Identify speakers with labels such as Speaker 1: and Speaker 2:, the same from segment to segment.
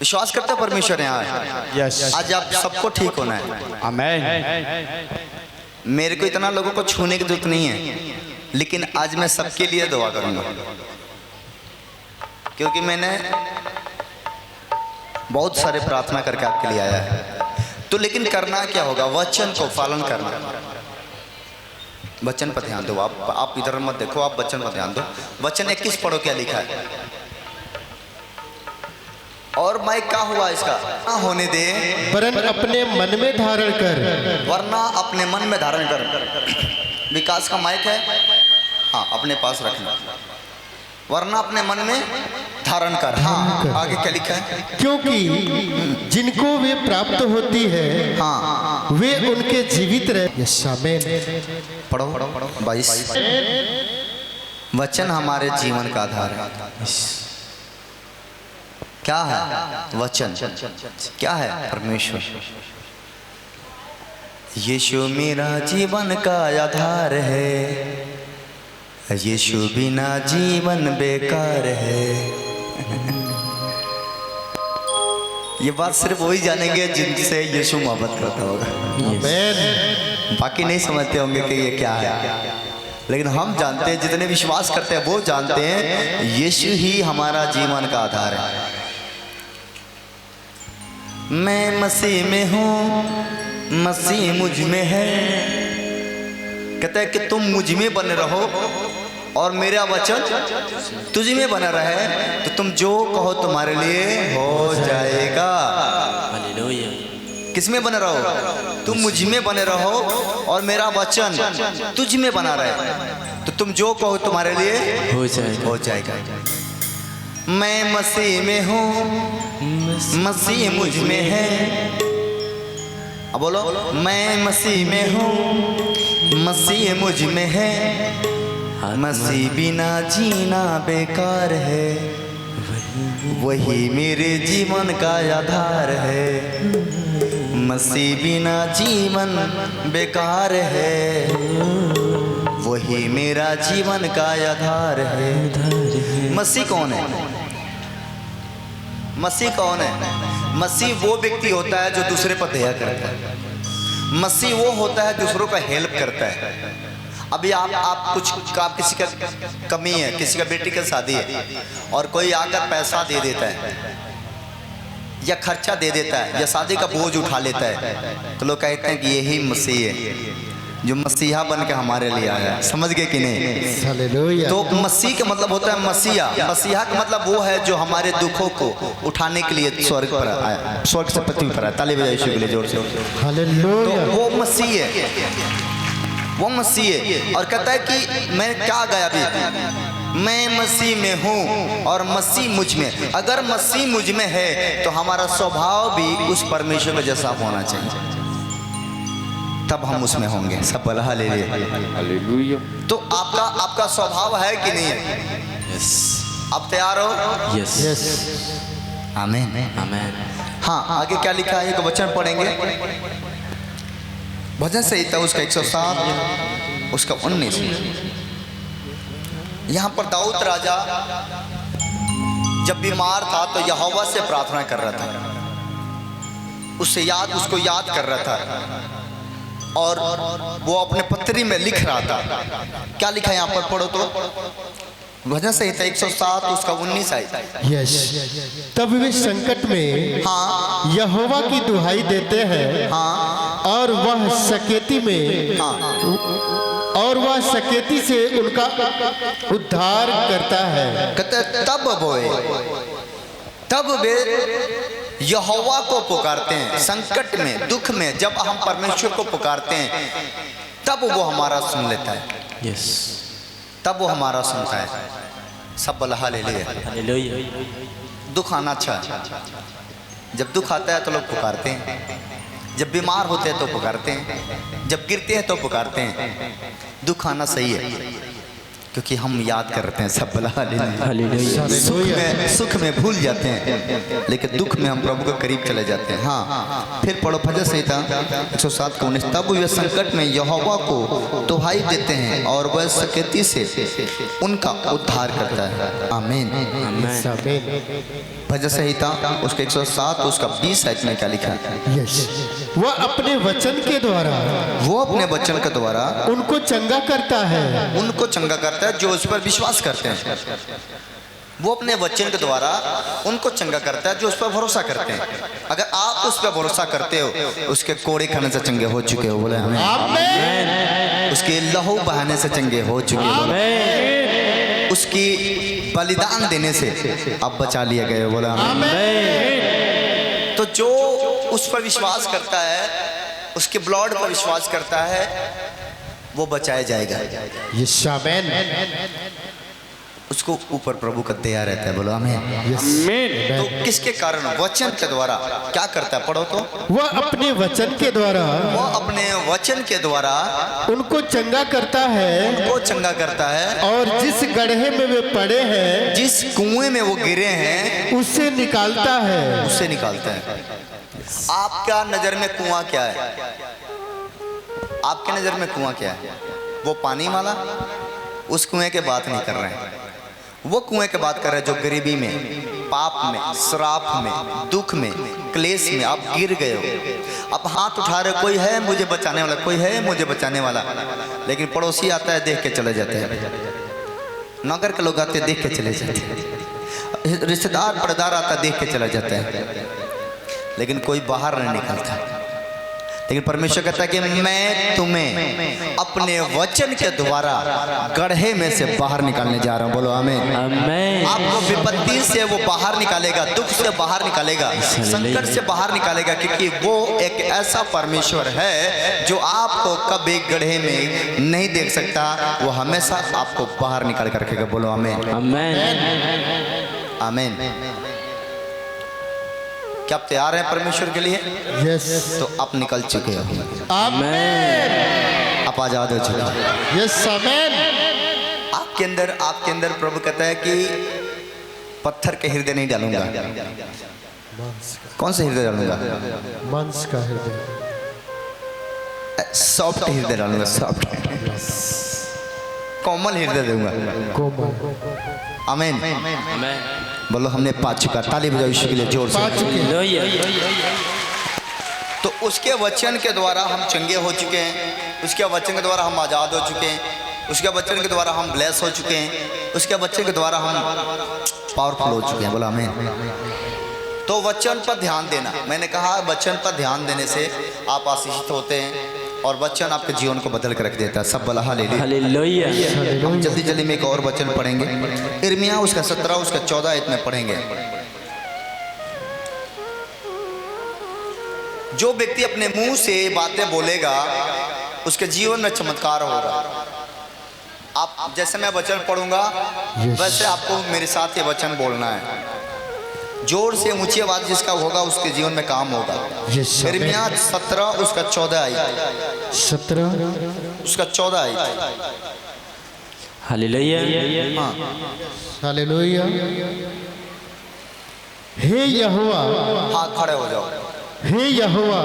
Speaker 1: विश्वास करते हो परमेश्वर यहाँ है?
Speaker 2: यस।
Speaker 1: आज आप सबको ठीक होना है।
Speaker 2: आमीन।
Speaker 1: मेरे को इतना लोगों को छूने की जरूरत नहीं है, लेकिन आज मैं सबके लिए दुआ करूंगा, क्योंकि मैंने बहुत सारे प्रार्थना करके आपके लिए आया है। तो लेकिन करना क्या होगा? वचन को पालन करना। वचन पर ध्यान दो। आप इधर मत देखो, आप वचन पर ध्यान दो। वचन 21 पढ़ो, क्या लिखा है? और मैं क्या हुआ इसका ना होने दे,
Speaker 3: वरन अपने मन में धारण कर।
Speaker 1: वरना अपने मन में धारण कर। विकास का माइक है, हाँ अपने पास रखना। वरना अपने मन में धारण कर। हाँ आगे क्या लिखा है?
Speaker 3: क्योंकि जिनको वे प्राप्त होती है,
Speaker 1: हाँ
Speaker 3: वे उनके जीवित रहे। यस आमीन।
Speaker 1: पढ़ो 22। वचन हमारे जीवन का आधार है। क्या है वचन? क्या है? परमेश्वर। यीशु मेरा जीवन का आधार है, यीशु बिना जीवन बेकार है। ये बात सिर्फ वही जानेंगे जिनसे यीशु मोहब्बत करता होगा। बाकी नहीं समझते होंगे कि ये क्या है, लेकिन हम जानते हैं, जितने विश्वास करते हैं वो जानते हैं यीशु ही हमारा जीवन का आधार है। मैं मसीह में हूँ, मसीह मुझ में है। कहता है कि तुम मुझ में बने रहो और मेरा वचन तुझ में बना रहे, तो तुम जो कहो तुम्हारे लिए हो जाएगा। किस में बने रहो? तुम मुझ में बने रहो और मेरा वचन तुझ में बना रहे, तो तुम जो कहो तुम्हारे लिए हो जाएगा। मैं मसीह में हूँ, मसीह मुझ में है। अब बोलो, मैं मसीह में हूँ, मसीह मुझ में है। मसीह बिना जीना बेकार है, वही मेरे जीवन का आधार है। मसीह बिना जीवन बेकार है, वही मेरा जीवन का आधार है। मसीह कौन है? मसीह कौन है? मसीह वो व्यक्ति होता है जो दूसरे पर दया करता है। मसीह वो होता है दूसरों का हेल्प करता है। अभी आप कुछ आप किसी का कमी है, किसी का बेटी का शादी है और कोई आकर पैसा दे देता है या खर्चा दे देता है या शादी का बोझ उठा लेता है, तो लोग कहते हैं कि यही मसीह है जो मसीहा बन के हमारे लिए आया। समझ गए कि नहीं?
Speaker 3: हालेलुया।
Speaker 1: तो मसीह का मतलब होता है मसीहा। मसीहा का मतलब वो है जो हमारे दुखों को उठाने के लिए स्वर्ग पर आया, स्वर्ग से पृथ्वी पर आया। ताली बजाइए यीशु के लिए जोर से।
Speaker 3: हालेलुया।
Speaker 1: तो वो मसीह है, वो मसीह है। और कहता है कि मैं क्या गया अभी, मैं मसीह में हूँ और मसीह मुझ में। अगर मसीह मुझ में है तो हमारा स्वभाव भी उस परमेश्वर के जैसा होना चाहिए, तब हम उसमें होंगे। सब बोला हालेलुया। तो आपका स्वभाव है कि नहीं है? यस। आप तैयार हो?
Speaker 2: यस।
Speaker 3: यस।
Speaker 1: आमीन आमीन। हाँ आगे क्या लिखा है? एक वचन पढ़ेंगे, भजन संहिता उसका 107 उसका 19। यहाँ पर दाऊद राजा जब बीमार था तो यहोवा से प्रार्थना कर रहा था, उसको याद कर रहा था और वो अपने पत्री में लिख रहा था। क्या लिखा है यहाँ पर? पढ़ो तो। भजन संहिता 107 उसका 19 आया।
Speaker 3: यस। तब वे संकट में
Speaker 1: हाँ
Speaker 3: यहोवा की दुहाई देते हैं,
Speaker 1: हाँ
Speaker 3: और वह सकेती में,
Speaker 1: हाँ
Speaker 3: और वह सकेती से उनका उद्धार करता है।
Speaker 1: कहते तब वे यहोवा को पुकारते हैं। संकट में, दुख में जब हम परमेश्वर को पुकारते हैं तब वो हमारा सुन लेता है।
Speaker 2: यस।
Speaker 1: तब वो हमारा सुनता है। सब बोला हालेलुया। दुख आना अच्छा है। जब दुख आता है तो लोग पुकारते हैं, जब बीमार होते हैं तो पुकारते हैं, जब गिरते हैं तो पुकारते हैं। दुख आना सही है, क्योंकि हम याद करते हैं। सब बोला हालेलुया। सुख में भूल जाते हैं, लेकिन दुख में हम प्रभु के करीब चले जाते हैं। हाँ फिर पढ़ो भजन संहिता 107 का 19। तब वे संकट में यहोवा को दुहाई देते हैं और वह सकेती से उनका उद्धार करता है। आमीन।
Speaker 3: आमीन।
Speaker 1: भजन संहिता उसका 107 उसका 20 साइड में क्या लिखा है?
Speaker 3: यस, वह अपने वचन के द्वारा
Speaker 1: वो अपने वचन के द्वारा
Speaker 3: उनको चंगा करता है।
Speaker 1: उनको चंगा करता है जो उस पर विश्वास करते हैं। वो अपने वचन के द्वारा उनको चंगा करता है जो उस पर भरोसा करते हैं। अगर आप उस पर भरोसा करते हो, उसके कोड़े खाने से चंगे हो चुके हो, बोले हमें।
Speaker 3: आमीन।
Speaker 1: उसके लहू बहाने से चंगे हो चुके हो, उसकी बलिदान देने से अब बचा लिया गए, बोला आमीन। तो जो उस पर विश्वास करता है, उसके ब्लड पर विश्वास करता है, वो बचाया जाएगा।
Speaker 3: यस आमीन।
Speaker 1: उसको ऊपर प्रभु का दया रहता है, बोलो आमीन।
Speaker 3: आमीन।
Speaker 1: तो किसके कारण? वचन के द्वारा। क्या करता है? पढ़ो तो।
Speaker 3: वह अपने वचन के द्वारा
Speaker 1: वो अपने वचन के द्वारा
Speaker 3: उनको चंगा करता है,
Speaker 1: उनको चंगा करता है,
Speaker 3: और जिस गड्ढे में वे पड़े हैं,
Speaker 1: जिस कुएं में वो गिरे हैं,
Speaker 3: उससे निकालता है।
Speaker 1: उससे निकालता है। आपका नजर में कुआं क्या है? आपके नजर में कुआं क्या है? वो पानी वाला? उस कुएं के बात नहीं कर रहे हैं। वो कुएं के बात कर रहे हैं जो गरीबी में, पाप में, श्राप में, दुख में, क्लेश में आप गिर गए हो। आप हाथ उठा रहे हो, कोई है मुझे बचाने वाला, कोई है मुझे बचाने वाला, लेकिन पड़ोसी आता है देख के चले जाते हैं, नौकर के लोग आते देख के चले जाते हैं, रिश्तेदार पर्दार आता देख के चले जाते हैं, लेकिन कोई बाहर नहीं निकलता। लेकिन परमेश्वर कहता है कि मैं तुम्हें अपने वचन के द्वारा गड्ढे में से बाहर निकालने जा रहा हूं, बोलो आमीन।
Speaker 2: आमीन।
Speaker 1: आपको विपत्ति से वो बाहर निकालेगा, दुख से बाहर निकालेगा, संकट से बाहर निकालेगा, क्योंकि वो एक ऐसा परमेश्वर है जो आपको कभी गड्ढे में नहीं देख सकता। वो हमेशा आपको बाहर निकाल कर रखेगा, बोलो आमीन।
Speaker 2: आमीन।
Speaker 1: आमीन। क्या आप तैयार हैं परमेश्वर के लिए?
Speaker 3: यस।
Speaker 1: तो आप निकल चुके हो,
Speaker 3: आमीन।
Speaker 1: आप आजाद हो चुके हो।
Speaker 3: यस आमीन।
Speaker 1: आपके अंदर प्रभु कहता है कि पत्थर के हृदय नहीं डालूंगा। कौन से हृदय डालूंगा?
Speaker 3: मांस का हृदय,
Speaker 1: सॉफ्ट हृदय डालूंगा, सॉफ्ट, कोमल हृदय दूंगा।
Speaker 3: कोमल।
Speaker 1: आमीन।
Speaker 2: आमीन।
Speaker 1: बोलो हमने पा चुका। ताली बजाओ यीशु के लिए जोर से।
Speaker 3: पा चुके।
Speaker 1: तो उसके वचन के द्वारा हम चंगे हो चुके हैं, उसके वचन के द्वारा हम आज़ाद हो चुके हैं, उसके वचन के द्वारा हम ब्लेस हो चुके हैं, उसके वचन के द्वारा हम पावरफुल हो चुके हैं, बोला आमीन। तो वचन पर ध्यान देना, मैंने कहा वचन पर ध्यान देने से आप आशीषित होते हैं और वचन आपके जीवन को बदल कर रख देता है। सब बोला हालेलुया।
Speaker 2: हालेलुया।
Speaker 1: हम जल्दी जल्दी में एक और वचन पढ़ेंगे, यिर्मयाह उसका 17 उसका 14 इसमें पढ़ेंगे। जो व्यक्ति अपने मुंह से बातें बोलेगा उसके जीवन में चमत्कार होगा। आप जैसे मैं वचन पढ़ूंगा वैसे आपको मेरे साथ ये वचन बोलना है। जोर से ऊंची आवाज जिसका होगा उसके जीवन में काम होगा। यिर्मयाह 17 उसका 14 आई,
Speaker 3: 17
Speaker 1: उसका 14 आई।
Speaker 2: हालेलुया।
Speaker 1: हाँ,
Speaker 3: हालेलुया। हे यहोवा,
Speaker 1: हाँ खड़े हो जाओ।
Speaker 3: हे यहोवा,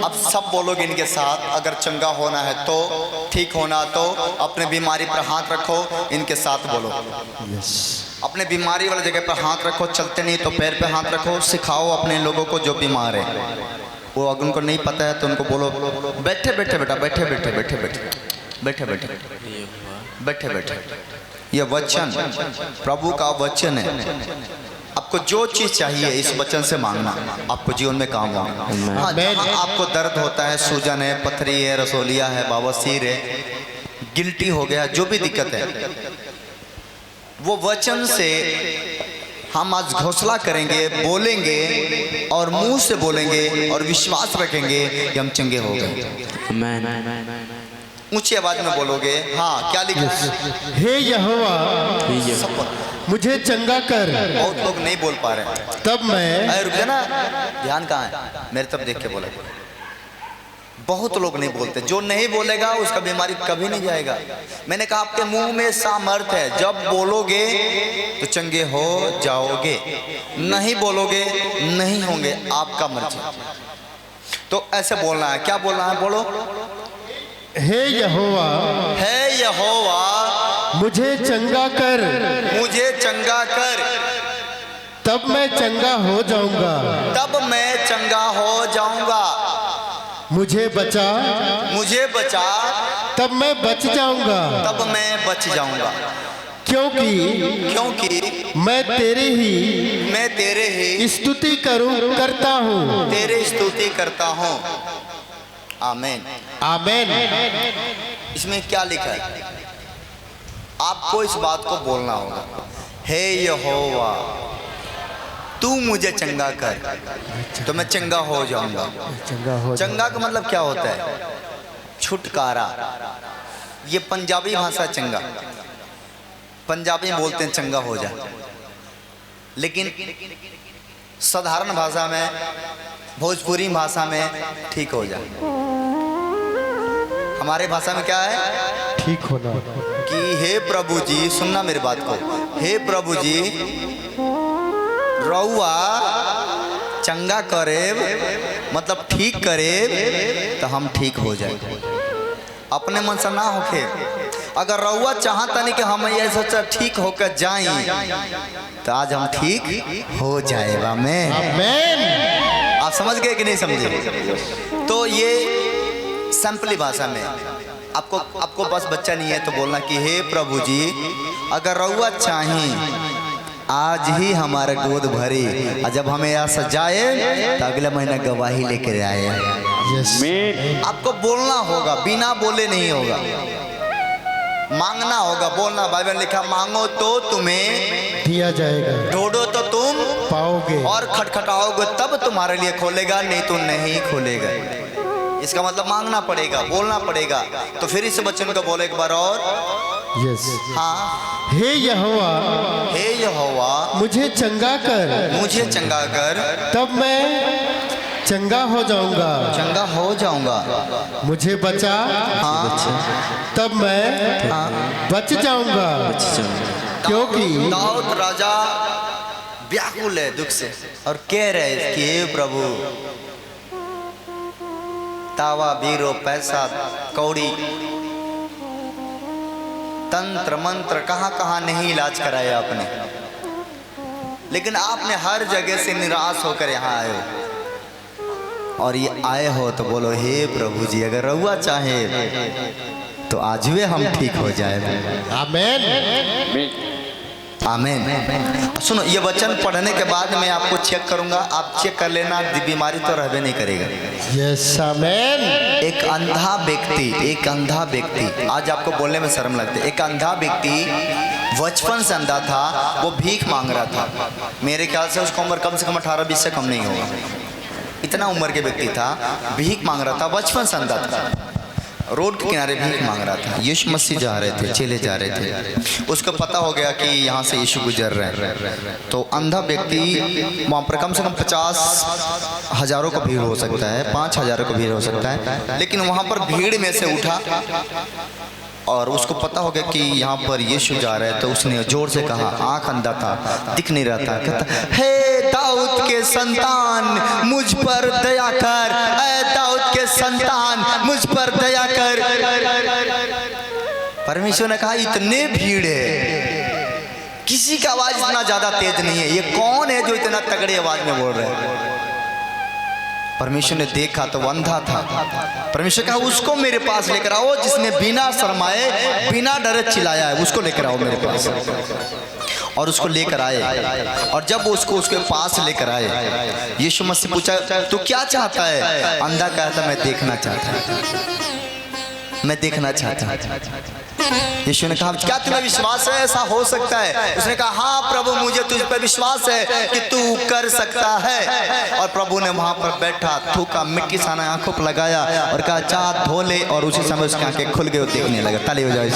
Speaker 1: अब सब बोलोगे इनके साथ। अगर चंगा होना है तो, ठीक होना तो अपने बीमारी पर हाथ रखो, इनके साथ बोलो। अपने बीमारी वाली जगह पर हाथ रखो, चलते नहीं तो पैर पे हाथ रखो। सिखाओ अपने लोगों को जो बीमार है, वो अगर उनको नहीं पता है तो उनको बोलो बैठे बैठे बेटा, बैठे बैठे बैठे बैठे बैठे बैठे बैठे बैठे। ये वचन प्रभु का वचन है। आपको जो चीज चाहिए इस वचन से मांगना, आपको जीवन में काम होगा। हाँ, जहाँ आपको दर्द होता है, सूजन है, पथरी है, रसोलिया है, बवासीर है, गिल्टी हो गया, जो भी दिक्कत है, वो वचन से हम आज घोषणा करेंगे, बोलेंगे और मुंह से बोलेंगे और विश्वास रखेंगे कि हम चंगे हो गए। ऊंची आवाज में बोलोगे। हाँ, क्या लिखा है?
Speaker 3: हे यहोवा, मुझे चंगा कर।
Speaker 1: बहुत लोग नहीं बोल पा रहे।
Speaker 3: तब मैं,
Speaker 1: रुक जा ना, ध्यान कहाँ है? मेरे तरफ देख के बोले। बहुत लोग नहीं बोलते। जो नहीं बोलेगा उसका बीमारी कभी नहीं जाएगा। मैंने कहा आपके मुंह में सामर्थ है, जब बोलोगे तो चंगे हो जाओगे, नहीं बोलोगे नहीं होंगे, आपका मर्जी। तो ऐसे बोलना है। क्या बोलना है? बोलो।
Speaker 3: हे यहोवा,
Speaker 1: हे यहोवा,
Speaker 3: मुझे चंगा कर।
Speaker 1: मुझे चंगा कर।
Speaker 3: तब मैं चंगा हो जाऊंगा।
Speaker 1: तब मैं चंगा हो जाऊंगा।
Speaker 3: मुझे बचा,
Speaker 1: मुझे बचा,
Speaker 3: तब मैं बच जाऊंगा।
Speaker 1: तब मैं बच जाऊंगा।
Speaker 3: क्योंकि मैं तेरी ही स्तुति करता हूँ।
Speaker 1: तेरी स्तुति करता हूँ। आमीन
Speaker 3: आमीन।
Speaker 1: इसमें क्या लिखा है? आपको इस बात को बोलना होगा, हे यहोवा तू मुझे चंगा कर तो मैं चंगा हो जाऊंगा। चंगा का मतलब क्या होता है? छुटकारा। ये पंजाबी भाषा चंगा, पंजाबी में बोलते हैं चंगा हो जा, लेकिन साधारण भाषा में, भोजपुरी भाषा में ठीक हो जा। हमारे भाषा में क्या है?
Speaker 3: ठीक होना।
Speaker 1: कि हे प्रभु जी, सुनना मेरी बात को, हे प्रभु जी रउआ चंगा करे, मतलब ठीक करे तो हम ठीक हो जाए। अपने मन से ना होके, अगर रउआ चाहता नहीं कि हम ये सोचा ठीक होकर जाएं तो आज हम ठीक हो जाएगा। मैं आप समझ गए कि नहीं समझे? तो ये सिंपली भाषा में आपको बस बच्चा नहीं है तो बोलना कि हे प्रभु जी अगर रउआ चाहें आज ही हमारे गोद भरी, और जब हमें यहाँ सजाए तो अगले महीने गवाही लेकर आए। आपको बोलना होगा, बिना बोले नहीं होगा। मांगना होगा, बोलना। बाइबल लिखा मांगो तो तुम्हें
Speaker 3: दिया जाएगा,
Speaker 1: ढूंढो तो तुम
Speaker 3: पाओगे,
Speaker 1: और खटखटाओगे तब तुम्हारे लिए खोलेगा, नहीं तो नहीं खोलेगा। इसका मतलब मांगना पड़ेगा, बोलना पड़ेगा। तो फिर इस वचन को बोले एक बार और।
Speaker 3: यस।
Speaker 1: हाँ,
Speaker 3: हे यहोवा,
Speaker 1: हे यहोवा
Speaker 3: मुझे चंगा कर,
Speaker 1: मुझे चंगा कर
Speaker 3: तब मैं चंगा हो जाऊंगा।
Speaker 1: चंगा हो जाऊंगा।
Speaker 3: मुझे बचा,
Speaker 1: हाँ,
Speaker 3: तब मैं बच जाऊंगा। क्योंकि
Speaker 1: दाऊद राजा व्याकुल है दुख से और कह रहे कि हे प्रभु तावा बीरो पैसा कौड़ी तंत्र मंत्र कहाँ कहाँ नहीं इलाज कराया आपने, लेकिन आपने हर जगह से निराश होकर यहाँ आए हो। और ये आए हो तो बोलो हे प्रभु जी अगर रउआ चाहे तो आज वे हम ठीक हो जाए। आमीन आमीन। सुनो, ये वचन पढ़ने के बाद मैं आपको चेक करूंगा, आप चेक कर लेना, बीमारी तो रहबे नहीं करेगा।
Speaker 3: यस आमीन।
Speaker 1: एक अंधा व्यक्ति आज आपको बोलने में शर्म लगती है। एक अंधा व्यक्ति बचपन से अंधा था, वो भीख मांग रहा था। मेरे ख्याल से उसकी उम्र कम से कम 18-20 से कम नहीं होगा, इतना उम्र के व्यक्ति था। भीख मांग रहा था, बचपन से अंधा था, रोड के किनारे भीख मांग रहा था। यीशु मसीह जा रहे थे, चले जा रहे थे, उसको पता हो गया कि यहाँ से यीशु गुजर रहे हैं। तो अंधा व्यक्ति वहाँ पर कम से कम 50,000 का भीड़ हो सकता है, 5,000 का भीड़ हो सकता है, लेकिन वहाँ पर भीड़ में से उठा और उसको पता हो गया कि यहाँ पर यीशु जा रहे हैं। तो उसने जोर से कहा, आँख अंधा था, दिख नहीं रहा था, कहता हे दाऊद के संतान मुझ पर दया कर, ऐ दाऊद के संतान मुझ पर दया कर। परमेश्वर ने कहा इतने भीड़ है, किसी का आवाज इतना ज्यादा तेज नहीं है, ये कौन है जो इतना तगड़ी आवाज में बोल रहे हैं? परमेश्वर ने देखा तो वो अंधा था। परमेश्वर कहा उसको मेरे पास लेकर आओ जिसने बिना शर्माए बिना डरे चिल्लाया है, उसको लेकर आओ मेरे पास। और उसको लेकर आए, और जब उसको उसके पास लेकर आए, यीशु मसीह पूछा तू क्या चाहता है? अंधा कहता मैं देखना चाहता। यीशु ने कहा क्या तुम्हें विश्वास है ऐसा हो सकता है? उसने कहा हाँ प्रभु मुझे तुझ पर विश्वास है कि तू कर सकता है। और प्रभु ने वहां पर बैठा, थूका, मिट्टी साना आंखों पर लगाया और कहा जा धो ले, और उसी समय उसकी आंखें खुल गई और देखने लगा। ताली हो जाए।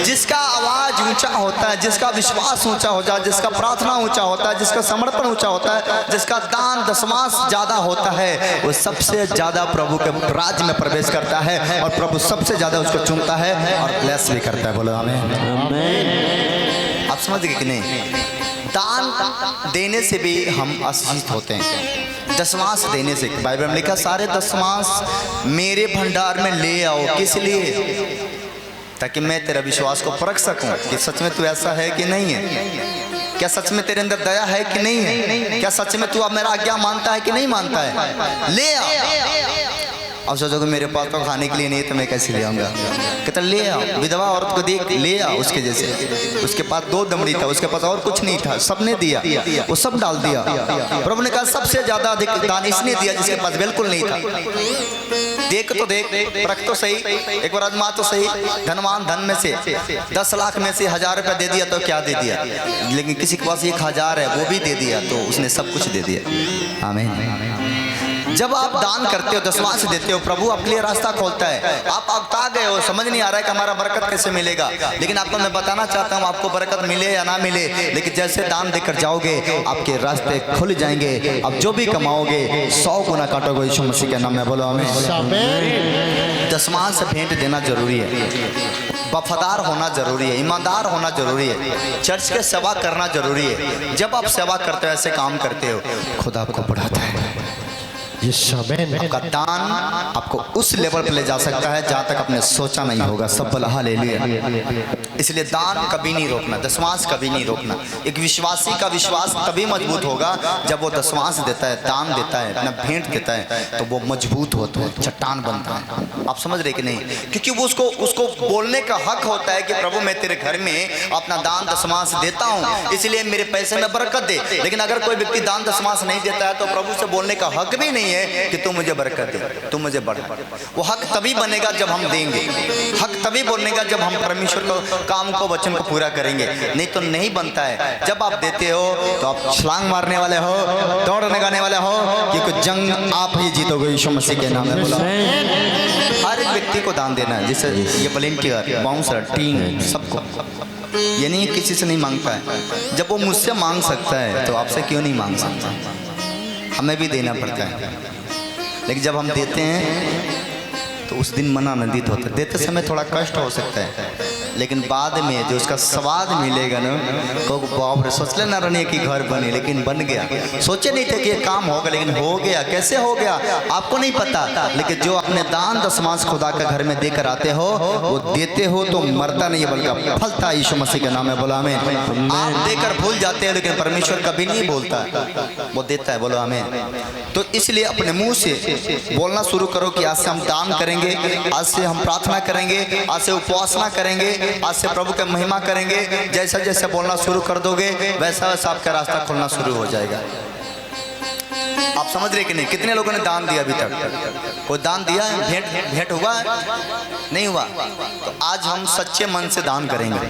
Speaker 1: जिसका आवाज ऊंचा होता है, जिसका विश्वास ऊंचा होता है, जिसका प्रार्थना ऊंचा होता है, जिसका समर्पण ऊंचा होता है, जिसका दान दशमांश ज्यादा होता है, वो सबसे ज्यादा प्रभु के राज्य में प्रवेश करता है और प्रभु सबसे ज्यादा उसको चुनता है और ब्लेस भी करता है। बोलो आमीन। आप समझ गए कि नहीं? दान देने से भी हम आशीषित होते हैं, दशमांश देने से। बाइबल में लिखा सारे दशमांश मेरे भंडार में ले आओ। किस लिए? ताकि मैं तेरा विश्वास को परख सकूं कि सच में तू ऐसा है कि नहीं है। क्या सच में तेरे अंदर दया है कि नहीं है? क्या सच में तू अब मेरा आज्ञा मानता है कि नहीं मानता है? ले आ। अब सोचोगे मेरे पास तो खाने के लिए नहीं है तो मैं कैसे ले आऊँगा? कहता ले आ, विधवा औरत को देख, ले आ उसके जैसे। उसके पास 2 दमड़ी था, उसके पास और कुछ नहीं था, सबने दिया, वो सब डाल दिया। प्रभु ने कहा सबसे ज्यादा अधिक दान इसने दिया जिसके पास बिल्कुल नहीं था। देख तो देख, रख तो सही, एक बार आजमा तो सही। धनवान धन में से 10 लाख में से 1000 रुपया दे दिया तो क्या दे दिया, लेकिन किसी के पास 1000 है वो भी दे दिया तो उसने सब कुछ दे दिया। आमीन। जब आप दान करते हो, दशमांश देते हो, प्रभु आपके लिए रास्ता खोलता है। आप अगता गए हो, समझ नहीं आ रहा है कि हमारा बरकत कैसे मिलेगा, लेकिन आपको मैं बताना चाहता हूँ आपको बरकत मिले या ना मिले, लेकिन जैसे दान देकर जाओगे आपके रास्ते खुल जाएंगे। अब जो भी कमाओगे 100 गुना काटोगे। यीशु मसीह के नाम में बोलो आमीन। दशमांश भेंट देना जरूरी है, वफादार होना जरूरी है, ईमानदार होना जरूरी है, चर्च के सेवा करना जरूरी है। जब आप सेवा करते हो, ऐसे काम करते हो, खुदा आपको बढ़ाता है। आपका दान आपको उस लेवल पर ले जा सकता है जहां तक आपने सोचा नहीं होगा। सब बोला हालेलुया। इसलिए दान कभी नहीं रोकना, दशमांश कभी नहीं रोकना। एक विश्वासी का विश्वास तभी मजबूत होगा जब वो दशमांश देता है, दान देता है, अपना भेंट देता है, तो वो मजबूत होता है, चट्टान बनता है। आप समझ रहे कि नहीं? क्योंकि वो उसको बोलने का हक होता है कि प्रभु मैं तेरे घर में अपना दान दशमांश देता हूँ, इसलिए मेरे पैसे में बरकत दे। लेकिन अगर कोई व्यक्ति दान दशमांश नहीं देता है तो प्रभु से बोलने का हक भी नहीं है कि तू मुझे बरकत दे, तू मुझे बढ़ा। वो हक तभी बनेगा जब हम देंगे, हक तभी बनेगा जब हम परमेश्वर को काम को वचन को पूरा करेंगे, नहीं तो नहीं बनता है। जब आप देते हो तो आप छलांग मारने वाले हो, दौड़ लगाने वाले हो, क्योंकि जंग आप ही जीतोगे। यीशु मसीह के नाम में बोला। हर एक व्यक्ति को दान देना है, जैसे ये वॉलंटियर, बाउंसर, टीम, सबको। ये नहीं किसी से नहीं मांगता है। जब वो मुझसे मांग सकता है तो आपसे क्यों नहीं मांग सकता? हमें भी देना पड़ता है, लेकिन जब हम देते हैं तो उस दिन मन आनंदित होता है। देते समय थोड़ा कष्ट हो सकता है, लेकिन बाद में जो उसका स्वाद मिलेगा ना, तो बाप रे, सोच लेना रहने की घर बने, लेकिन बन गया। सोचे नहीं थे कि ये काम होगा, लेकिन हो गया। कैसे हो गया आपको नहीं पता, लेकिन जो अपने दान दशमांश खुदा के घर में देकर आते हो, वो देते हो तो मरता नहीं है बल्कि फलता है। यीशु मसीह के नाम में बोलो आमीन। आप देकर भूल जाते हैं, लेकिन परमेश्वर कभी नहीं भूलता, वो देता है। बोलो आमीन। तो इसलिए अपने मुंह से बोलना शुरू करो कि आज से हम दान करेंगे, आज से हम प्रार्थना करेंगे, आज से उपासना करेंगे, आज से प्रभु की महिमा करेंगे। जैसा जैसा बोलना शुरू कर दोगे वैसा वैसा आपका रास्ता खुलना शुरू हो जाएगा। आप समझ रहे कि नहीं? कितने लोगों ने दान दिया अभी तक? कोई दान दिया है? भेंट हुआ नहीं हुआ? तो आज हम सच्चे मन से दान करेंगे,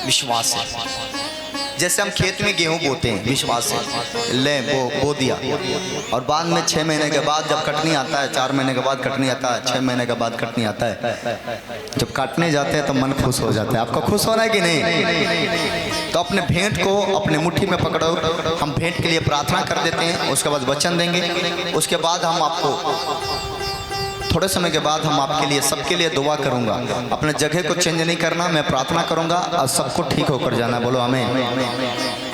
Speaker 1: विश्वास से। जैसे हम खेत में गेहूं बोते हैं, विश्वास से ले बो दिया, और बाद में 6 महीने के बाद जब कटनी आता है, 4 महीने के बाद कटनी आता है, 6 महीने के बाद कटनी आता है, जब काटने जाते हैं तो मन खुश हो जाता है। आपको खुश होना है कि नहीं? तो अपने भेंट को अपने मुट्ठी में पकड़ो। हम भेंट के लिए प्रार्थना कर देते हैं, उसके बाद वचन देंगे, उसके बाद हम आपको थोड़े समय के बाद हम आपके लिए, सबके लिए दुआ करूंगा। अपने जगह को चेंज नहीं करना, मैं प्रार्थना करूंगा और सबको ठीक होकर जाना। बोलो आमीन।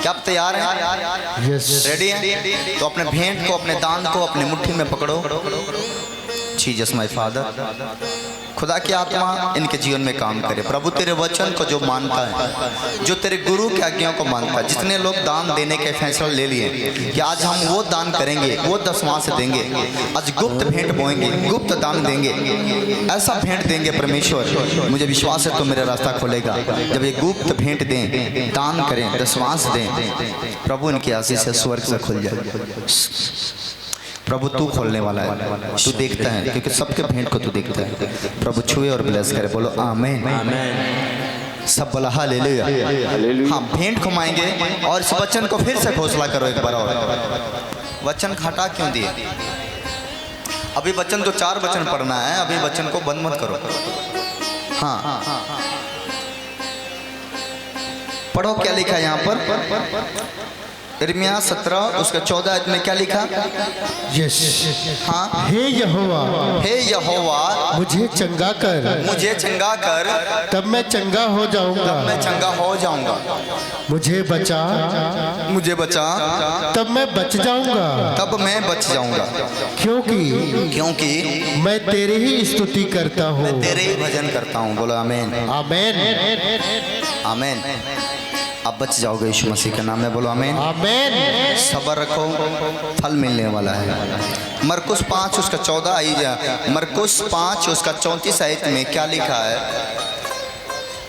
Speaker 1: क्या आप तैयार हैं? रेडी हैं? तो अपने भेंट को, अपने दान को अपने मुट्ठी में पकड़ो। जीसस माय फादर, खुदा की आत्मा इनके जीवन में काम करे। प्रभु तेरे वचन को जो मानता है, जो तेरे गुरु की आज्ञाओं को मानता है, जितने लोग दान देने के फैसला ले लिए कि आज हम वो दान करेंगे, वो दशमांश देंगे, आज गुप्त भेंट बोएंगे, गुप्त दान देंगे, ऐसा भेंट देंगे परमेश्वर, मुझे विश्वास है तो मेरा रास्ता खोलेगा। जब ये गुप्त भेंट दें, दान करें, दशमांश दें, प्रभु इनकी आशीष से स्वर्ग से खुल जाए। प्रभु तू खोलने वाला है, तू देखता है, क्योंकि सबके भेंट को तू देखता है। प्रभु छुए और ब्लेस करे। बोलो आमीन। सब बोला हालेलुया। हाँ, भेंट घुमाएंगे और इस वचन को फिर से घोषणा करो एक बार और। वचन हटा क्यों दिए? अभी वचन तो 4 वचन पढ़ना है, अभी वचन को बंद मत करो। हाँ, पढ़ो क्या लिखा है यहाँ पर? यिर्मयाह 17 उसका 14 में क्या लिखा?
Speaker 3: यस।
Speaker 1: हाँ,
Speaker 3: हे यहोवा,
Speaker 1: हे यहोवा,
Speaker 3: मुझे चंगा कर,
Speaker 1: मुझे चंगा कर,
Speaker 3: तब मैं चंगा हो जाऊंगा,
Speaker 1: मैं चंगा हो जाऊंगा।
Speaker 3: मुझे बचा,
Speaker 1: मुझे बचा,
Speaker 3: तब मैं बच जाऊंगा,
Speaker 1: तब मैं बच जाऊंगा, क्योंकि
Speaker 3: मैं तेरी ही स्तुति करता हूँ,
Speaker 1: मैं तेरे ही भजन करता हूँ। बोलो आमीन।
Speaker 3: आमीन।
Speaker 1: आमीन। अब आप बच जाओगे यीशु मसीह के नाम में, बोलो आमीन।
Speaker 3: आमीन।
Speaker 1: सब्र रखो, फल मिलने वाला है। मरकुस 5 उसका 14 आई जा, मरकुस 5 उसका 34 आयत में क्या लिखा है?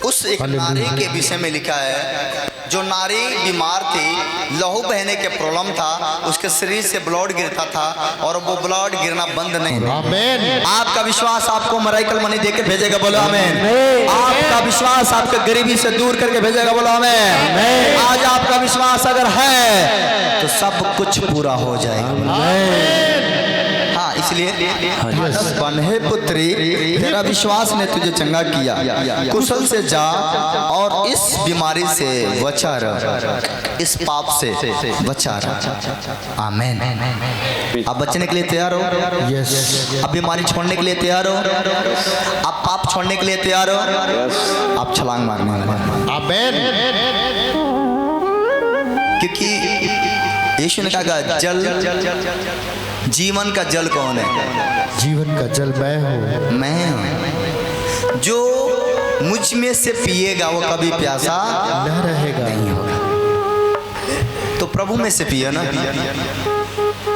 Speaker 1: उस एक नारी के विषय में लिखा है, जो नारी बीमार थी, लहू बहने के प्रॉब्लम था, उसके शरीर से ब्लड गिरता था और वो ब्लड गिरना बंद नहीं हुआ।
Speaker 3: आमीन।
Speaker 1: आपका विश्वास आपको मराइकल मनी देके भेजेगा, बोलो आमीन। आपका विश्वास आपके गरीबी से दूर करके भेजेगा, बोलो आमीन। आज आपका विश्वास अगर है तो सब कुछ पूरा हो जाएगा। हाँ, इसलिए बन्हे पुत्री, तेरा विश्वास ने तुझे चंगा किया, कुशल से जा और इस बीमारी से बचा रह, इस पाप से बचा रह। आमीन। आप बचने के लिए तैयार हो?
Speaker 3: यस।
Speaker 1: आप बीमारी छोड़ने के लिए तैयार हो? आप पाप छोड़ने के लिए तैयार हो? आप छलांग मारने वाले।
Speaker 3: आमीन।
Speaker 1: क्योंकि यीशु ने कहा जल, जीवन का जल कौन है?
Speaker 3: जीवन का जल मैं हूँ।
Speaker 1: मैं हूँ। जो मुझ में से पिएगा वो कभी प्यासा
Speaker 3: न रहेगा।
Speaker 1: नहीं होगा। तो प्रभु में से पियो ना,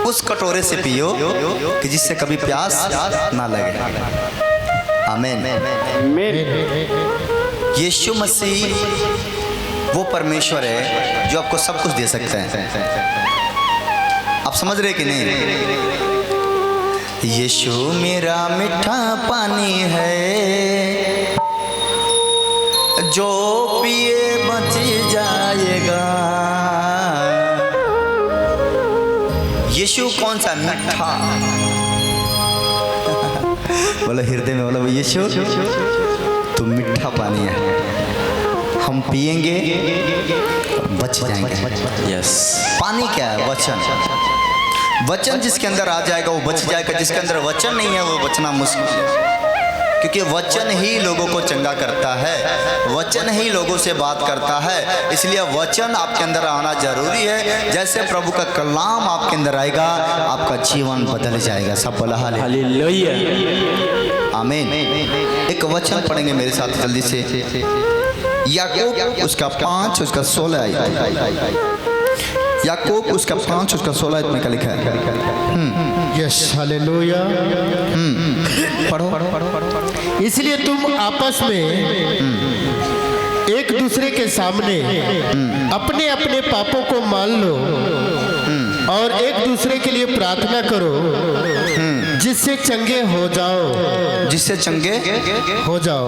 Speaker 1: उस कटोरे से पियो कि जिससे कभी प्यास ना लगे। आमीन। यीशु मसीह वो परमेश्वर है जो आपको सब कुछ दे सकता है। आप समझ रहे कि नहीं? यीशु मेरा मीठा पानी है, जो पिए बच जाएगा। यीशु कौन सा मीठा? बोलो हृदय में, बोलो यीशु तू मीठा पानी है, हम पिएंगे बच जाएंगे।
Speaker 2: यस।
Speaker 1: पानी क्या है? वचन। वचन जिसके अंदर आ जाएगा वो बच जाएगा, जिसके अंदर वचन नहीं है वो बचना मुश्किल है। क्योंकि वचन ही लोगों को चंगा करता है, वचन ही लोगों से बात करता है। इसलिए वचन आपके अंदर आना जरूरी है। जैसे प्रभु का कलाम आपके अंदर आएगा, आपका जीवन बदल जाएगा। सब बोला
Speaker 2: हालेलुया।
Speaker 1: आमीन। एक वचन पढ़ेंगे मेरे साथ जल्दी से, याकूब उसका 5 उसका 16 आयत। याकूब उसका 5 उसका 16 में क्या लिखा है?
Speaker 3: Yes, hallelujah.
Speaker 1: पढ़ो।
Speaker 3: इसलिए तुम आपस में एक दूसरे के सामने अपने अपने पापों को मान लो और एक दूसरे के लिए प्रार्थना करो, जिससे चंगे हो जाओ।
Speaker 1: जिससे चंगे
Speaker 3: हो जाओ।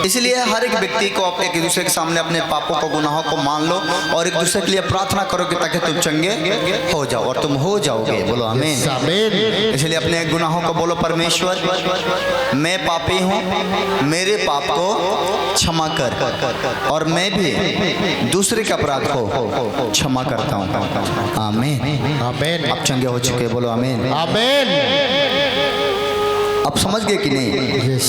Speaker 1: इसलिए हर एक व्यक्ति को आप एक दूसरे के सामने अपने पापों को, गुनाहों को मान लो और एक दूसरे के लिए प्रार्थना करो कि ताकि तुम चंगे हो जाओ, और तुम हो जाओगे। बोलो आमीन।
Speaker 3: आमीन।
Speaker 1: इसलिए अपने गुनाहों को बोलो, परमेश्वर मैं पापी हूँ, मेरे पाप को क्षमा कर, और मैं भी दूसरे के अपराध को क्षमा करता हूँ। आमीन।
Speaker 3: आमीन।
Speaker 1: आप चंगे हो चुके, बोलो आमीन।
Speaker 3: आमीन।
Speaker 1: आप समझ गए कि नहीं?
Speaker 3: यस।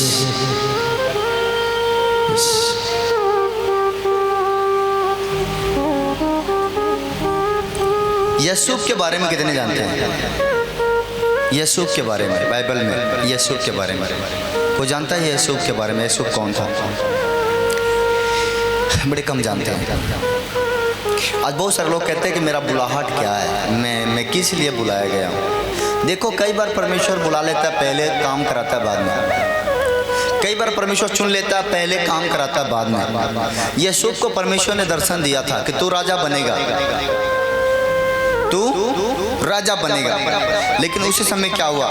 Speaker 1: यसूफ के बारे में कितने जानते हैं? यसूफ के बारे में बाइबल में यसूफ के बारे में कोई जानता है? यसूफ के बारे में, यसूफ कौन था? बड़े कम जानते हैं। आज बहुत सारे लोग कहते हैं कि मेरा बुलाहट क्या है, मैं किस लिए बुलाया गया हूँ। देखो, कई बार परमेश्वर बुला लेता है, पहले काम कराता है बाद में। कई बार परमेश्वर चुन लेता है, पहले काम कराता है बाद में। यसूफ को परमेश्वर ने दर्शन दिया था कि तू राजा बनेगा, तू राजा बनेगा। लेकिन उसी समय क्या हुआ?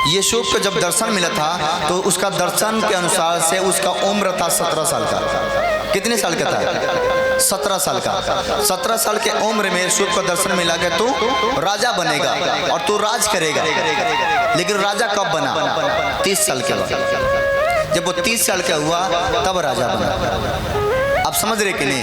Speaker 1: यसूफ को जब दर्शन मिला था तो उसका दर्शन के अनुसार से उसका उम्र था 17 साल का। कितने साल का था? 17 साल का। 17 साल के उम्र में यसूफ को दर्शन मिला कि तू राजा बनेगा और तू राज करेगा। लेकिन राजा कब बना? 30 साल के बाद। जब वो 30 साल का हुआ तब राजा बना। आप समझ रहे कि नहीं?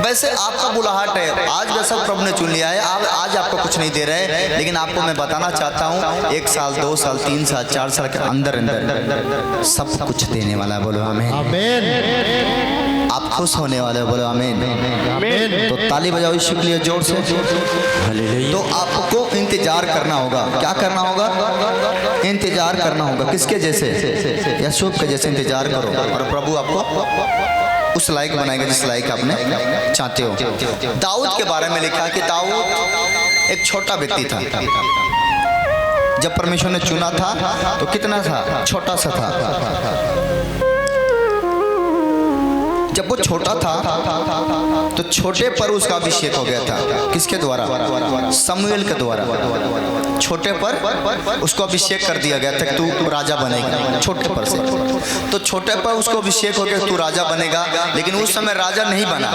Speaker 1: वैसे आपका बुलाहट है, आज वैसा प्रभु ने चुन लिया है। आज आपको कुछ नहीं दे रहे, लेकिन आपको मैं बताना चाहता हूँ 1 साल 2 साल 3 साल 4 साल के अंदर अंदर सब कुछ देने वाला है। बोलो आमीन।
Speaker 3: आमीन।
Speaker 1: आप खुश होने वाले हो, बोलो आमीन।
Speaker 3: आमीन।
Speaker 1: तो ताली बजाओ यीशु के लिए जोर से। तो आपको इंतजार करना होगा। क्या करना होगा? इंतजार करना होगा। किसके जैसे? यसूफ के जैसे इंतजार करो और प्रभु आपको उस लायक बनाएगा जिस लायक आपने चाहते हो। दाऊद के बारे में लिखा कि दाऊद एक छोटा व्यक्ति था। जब परमेश्वर ने चुना था तो कितना था? छोटा सा था। जब वो छोटा था तो छोटे पर उसका अभिषेक हो गया था। किसके द्वारा? शमूएल के द्वारा। छोटे पर उसको अभिषेक कर दिया गया था कि तू राजा बनेगा, छोटे पर से। तो छोटे पर उसको अभिषेक हो गया तू राजा बनेगा, लेकिन उस समय राजा नहीं बना।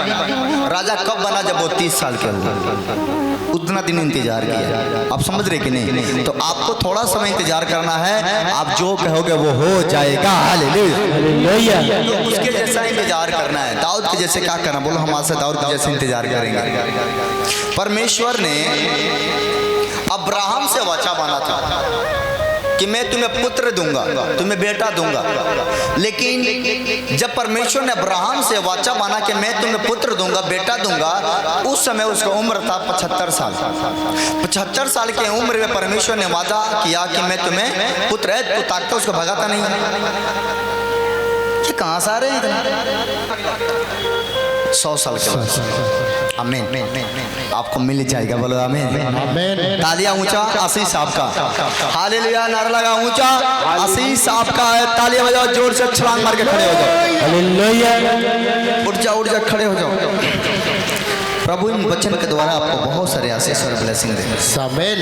Speaker 1: राजा कब बना? जब वो 30 साल के हुए। उतना दिन इंतजार किया। आप समझ रहे कि नहीं? तो आपको थोड़ा समय इंतजार करना है। आप जो कहोगे वो हो जाएगा। हालेलुया। तो उसके जैसा इंतजार करना है। दाऊद के जैसे क्या करना? बोलो हम आज से दाऊद के जैसे इंतजार करेंगे। परमेश्वर ने अब्राहम से वाचा बांधा था कि मैं तुम्हें पुत्र दूंगा, तुम्हें बेटा दूंगा। लेकिन जब परमेश्वर ने अब्राहम से वाचा बांधा कि मैं तुम्हें पुत्र दूंगा, बेटा दूंगा, उस समय उसका उम्र था 75 साल। 75 साल की उम्र में परमेश्वर ने वादा किया कि मैं तुम्हें पुत्र है। तो ताकता उसको भगाता नहीं। ये कहाँ से आ रहे हैं? 100 साल के बाद। आमीन। आपको मिल जाएगा। बोलो आमीन। तालियां ऊंचा आशीष आपका। हालेलुया। नारा लगा ऊंचा आशीष आपका है। तालियां बजाओ जोर से, छलांग मार के खड़े हो जाओ। हालेलुया। उठ जाओ खड़े हो जाओ। प्रभु इन वचन के द्वारा आपको बहुत सारे आशीष और ब्लेसिंग देंगे। आमीन।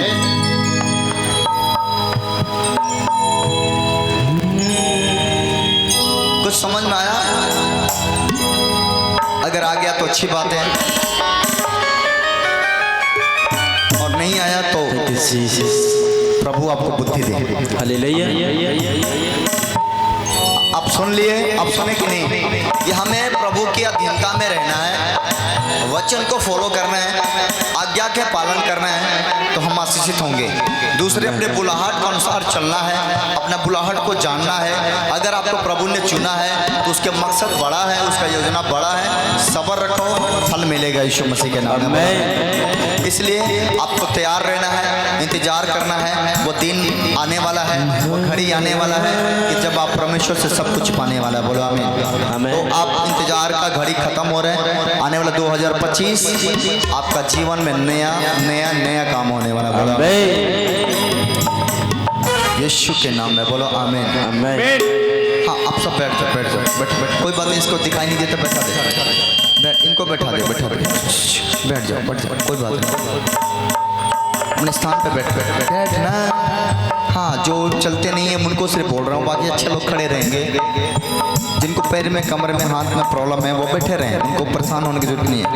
Speaker 1: कुछ समझ में आया? अगर आ गया तो अच्छी बात है, और नहीं आया तो प्रभु आपको बुद्धि दे।
Speaker 2: हालेलुया।
Speaker 1: आप सुन लिए? आप सुने कि नहीं? कि हमें प्रभु की अधीनता में रहना है, वचन को फॉलो करना है, आज्ञा के पालन करना है, तो हम आशीषित होंगे। दूसरे अपने बुलाहट के अनुसार चलना है, अपना बुलाहट को जानना है। अगर आपको प्रभु ने चुना है तो उसके मकसद बड़ा है, उसका योजना बड़ा है। सब्र रखो, फल मिलेगा यीशु मसीह के नाम में। इसलिए आपको तैयार रहना है, इंतजार करना है। वो दिन आने वाला है, वो घड़ी आने वाला है कि जब आप परमेश्वर से सब कुछ पाने वाला है। बोलो आमीन। तो आप इंतजार का घड़ी खत्म हो रहा है। आने वाला 2025 आपका जीवन में नया नया नया काम होने वाला। बोलो यीशु के नाम में। बोलो आमीन। हाँ, आप सब बैठ जाओ। कोई बात नहीं, इसको दिखाई नहीं देता, बैठा दे। इनको बैठा दे। बैठ जाओ। कोई बात नहीं, अपने स्थान पे बैठना। हाँ, जो चलते नहीं है उनको सिर्फ बोल रहा हूँ, बाकी अच्छे लोग खड़े रहेंगे। जिनको पैर में, कमर में, हाथ में प्रॉब्लम है वो बैठे रहें, उनको परेशान होने की जरूरत नहीं है।